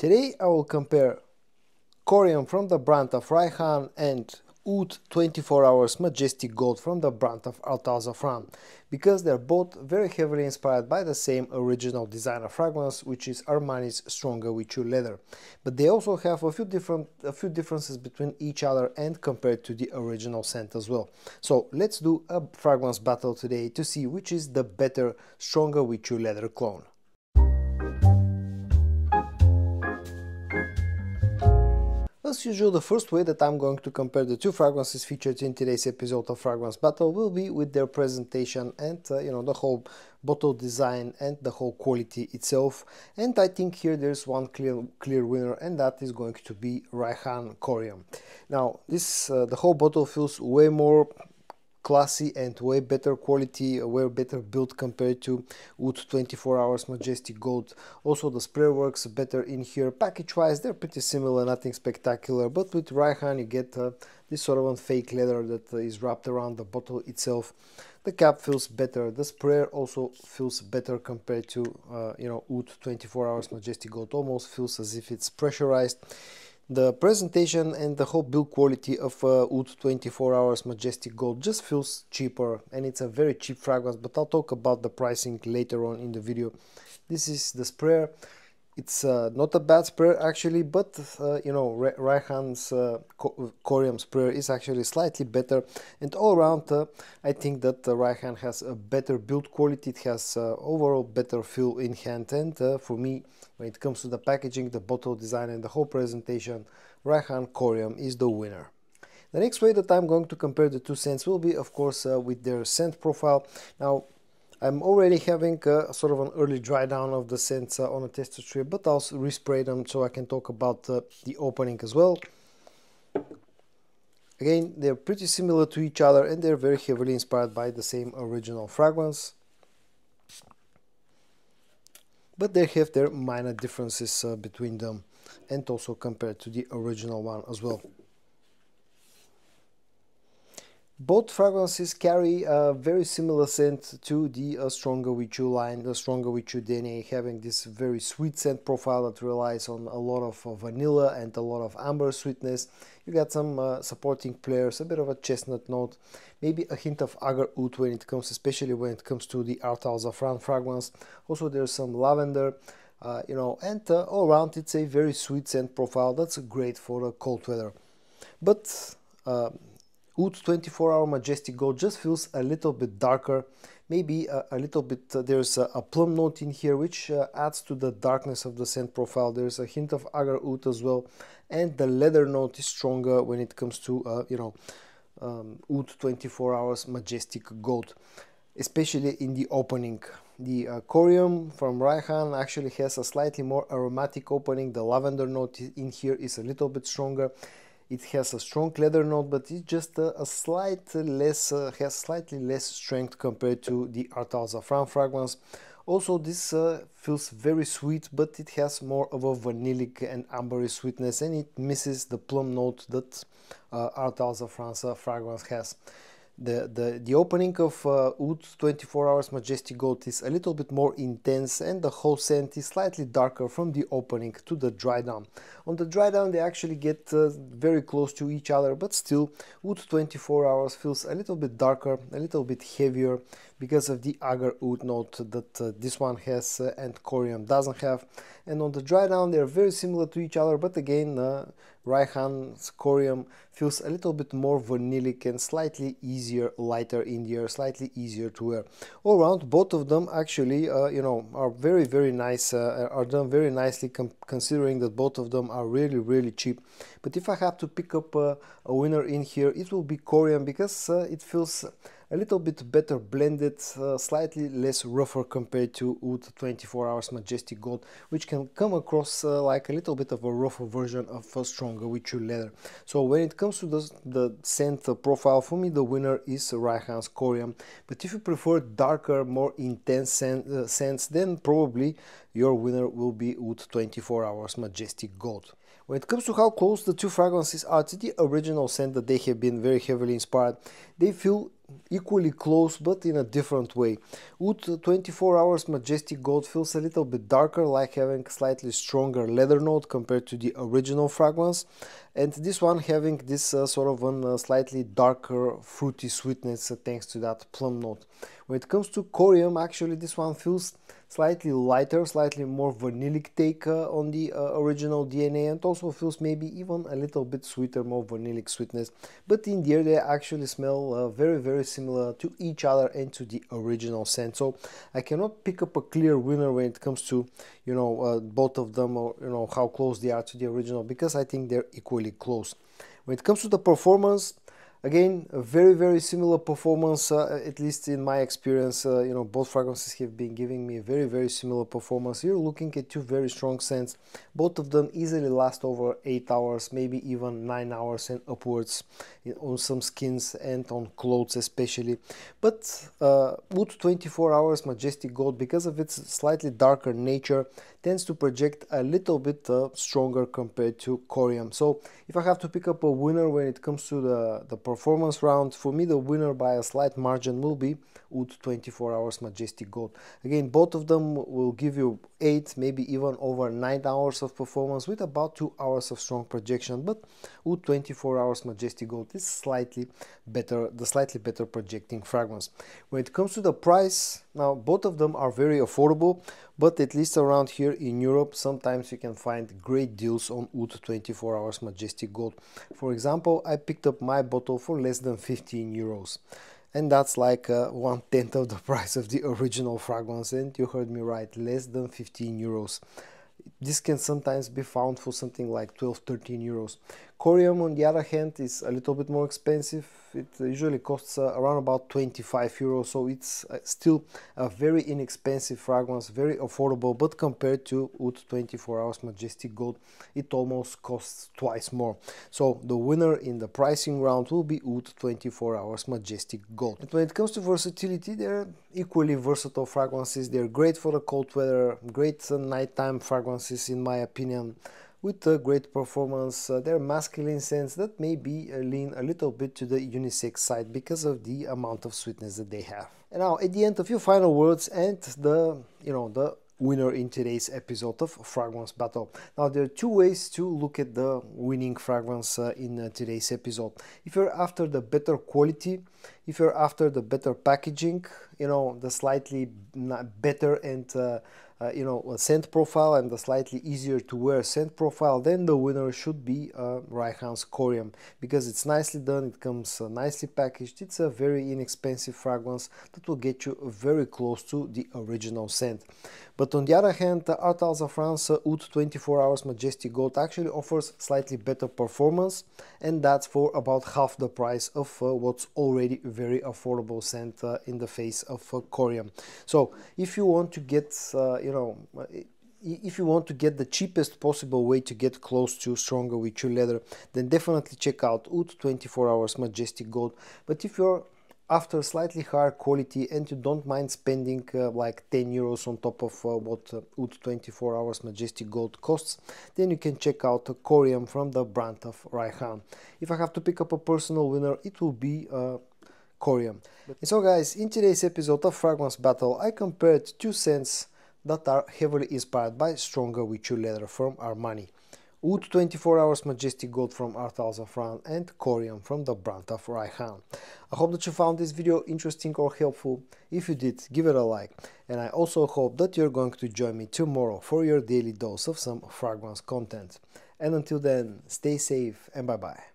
Today I will compare Corium from the brand of Rayhaan and Oud 24 Hours Majestic Gold from the brand of Ard Al Zaafaran, because they're both very heavily inspired by the same original designer fragrance, which is Armani's Stronger With You leather. But they also have a few differences between each other and compared to the original scent as well. So let's do a fragrance battle today to see which is the better Stronger With You leather clone. As usual, the first way that I'm going to compare the two fragrances featured in today's episode of Fragrance Battle will be with their presentation and the whole bottle design and the whole quality itself. And I think here there's one clear winner, and that is going to be Rayhaan Corium. Now this the whole bottle feels way more classy and way better quality, way better built compared to Oud 24 Hours Majestic Gold. Also the spray works better in here. Package wise they're pretty similar, nothing spectacular, but with Rayhaan you get this sort of fake leather that is wrapped around the bottle itself. The cap feels better, the sprayer also feels better compared to Oud 24 Hours Majestic Gold. Almost feels as if it's pressurized. The presentation and the whole build quality of Oud 24 Hours Majestic Gold just feels cheaper, and it's a very cheap fragrance, but I'll talk about the pricing later on in the video. This is the sprayer. It's not a bad sprayer actually, but Rayhaan's Corium sprayer is actually slightly better, and all around I think that Rayhaan has a better build quality. It has overall better feel in hand, and for me, when it comes to the packaging, the bottle design and the whole presentation, Rayhaan Corium is the winner. The next way that I'm going to compare the two scents will be, of course, with their scent profile. Now I'm already having sort of an early dry down of the scents on a tester strip, but I'll respray them so I can talk about the opening as well. Again, they're pretty similar to each other and they're very heavily inspired by the same original fragrance, but they have their minor differences between them, and also compared to the original one as well. Both fragrances carry a very similar scent to the Stronger With You line, the Stronger With You DNA, having this very sweet scent profile that relies on a lot of vanilla and a lot of amber sweetness. You got some supporting players, a bit of a chestnut note, maybe a hint of agar oud when it comes, especially when it comes to the Ard Al Zaafaran fragrance. Also there's some lavender, and all around it's a very sweet scent profile that's great for the cold weather. But Oud 24 Hour Majestic Gold just feels a little bit darker, maybe a little bit, there's a plum note in here which adds to the darkness of the scent profile. There's a hint of agar oud as well, and the leather note is stronger when it comes to Oud 24 Hours Majestic Gold, especially in the opening. The Corium from Rayhaan actually has a slightly more aromatic opening. The lavender note in here is a little bit stronger. It has a strong leather note, but it's just has slightly less strength compared to the Ard Al Zaafaran fragrance. Also, this feels very sweet, but it has more of a vanillic and ambery sweetness, and it misses the plum note that Ard Al Zaafaran's fragrance has. The opening of Oud 24 Hours Majestic Gold is a little bit more intense, and the whole scent is slightly darker from the opening to the dry down. On the dry down they actually get very close to each other, but still Oud 24 Hours feels a little bit darker, a little bit heavier, because of the agar oud note that this one has and Corium doesn't have. And on the dry down they're very similar to each other, but again Rayhaan's Corium feels a little bit more vanillic and slightly easier, lighter in the air, slightly easier to wear. All around, both of them actually are very nice, are done very nicely, considering that both of them are really cheap. But if I have to pick up a winner in here, it will be Corium, because it feels a little bit better blended, slightly less rougher compared to Oud 24 Hours Majestic Gold, which can come across like a little bit of a rougher version of Stronger With You leather. So when it comes to the scent profile, for me the winner is Rayhaan's Corium. But if you prefer darker, more intense scents, then probably your winner will be Oud 24 Hours Majestic Gold. When it comes to how close the two fragrances are to the original scent that they have been very heavily inspired, they feel equally close, but in a different way. Oud 24 Hours Majestic Gold feels a little bit darker, like having slightly stronger leather note compared to the original fragrance, and this one having this sort of a slightly darker fruity sweetness thanks to that plum note. When it comes to Corium, actually this one feels slightly lighter, slightly more vanillic take on the original DNA, and also feels maybe even a little bit sweeter, more vanillic sweetness. But in the air they actually smell very similar to each other and to the original scent. So I cannot pick up a clear winner when it comes to, you know, both of them, or you know how close they are to the original, because I think they're equally close. When it comes to the performance, again, a very similar performance, at least in my experience. You know, both fragrances have been giving me a very similar performance. You're looking at two very strong scents. Both of them easily last over 8 hours, maybe even 9 hours and upwards on some skins and on clothes especially. But Oud 24 Hours Majestic Gold, because of its slightly darker nature, tends to project a little bit stronger compared to Corium. So if I have to pick up a winner when it comes to the performance round, for me the winner by a slight margin will be Oud 24 Hours Majestic Gold. Again, both of them will give you 8, maybe even over 9 hours of performance with about 2 hours of strong projection, but Oud 24 Hours Majestic Gold is slightly better, the slightly better projecting fragrance. When it comes to the price, now both of them are very affordable, but at least around here in Europe, sometimes you can find great deals on Oud 24 Hours Majestic Gold. For example, I picked up my bottle for less than 15 euros. And that's like 1/10 of the price of the original fragrance, and you heard me right, less than 15 euros. This can sometimes be found for something like 12-13 euros. Corium, on the other hand, is a little bit more expensive. It usually costs around about 25 euros, so it's still a very inexpensive fragrance, very affordable, but compared to Oud 24 Hours Majestic Gold, it almost costs twice more. So the winner in the pricing round will be Oud 24 Hours Majestic Gold. And when it comes to versatility, they're equally versatile fragrances. They're great for the cold weather, great nighttime fragrances in my opinion, with a great performance. They're masculine scents that maybe lean a little bit to the unisex side because of the amount of sweetness that they have. And now at the end, a few final words and the winner in today's episode of Fragrance Battle. Now there are two ways to look at the winning fragrance in today's episode. If you're after the better quality, if you're after the better packaging, you know, the slightly better and scent profile and the slightly easier to wear scent profile, then the winner should be Rayhaan Corium, because it's nicely done, it comes nicely packaged, it's a very inexpensive fragrance that will get you very close to the original scent. But on the other hand, the Ard Al Zaafaran's Oud 24 Hours Majestic Gold actually offers slightly better performance, and that's for about half the price of what's already a very affordable scent in the face of Corium. So if you want to get if you want to get the cheapest possible way to get close to Stronger With You leather, then definitely check out Oud 24 Hours Majestic Gold. But if you're after slightly higher quality and you don't mind spending like 10 euros on top of what Oud 24 Hours Majestic Gold costs, then you can check out Corium from the brand of Rayhaan. If I have to pick up a personal winner, it will be Corium. And so guys, in today's episode of Fragrance Battle, I compared two scents that are heavily inspired by Stronger With You leather from Armani. Oud 24 Hours Majestic Gold from Ard Al Zaafaran and Corium from the brand of Rayhaan. I hope that you found this video interesting or helpful. If you did, give it a like. And I also hope that you're going to join me tomorrow for your daily dose of some fragrance content. And until then, stay safe and bye bye.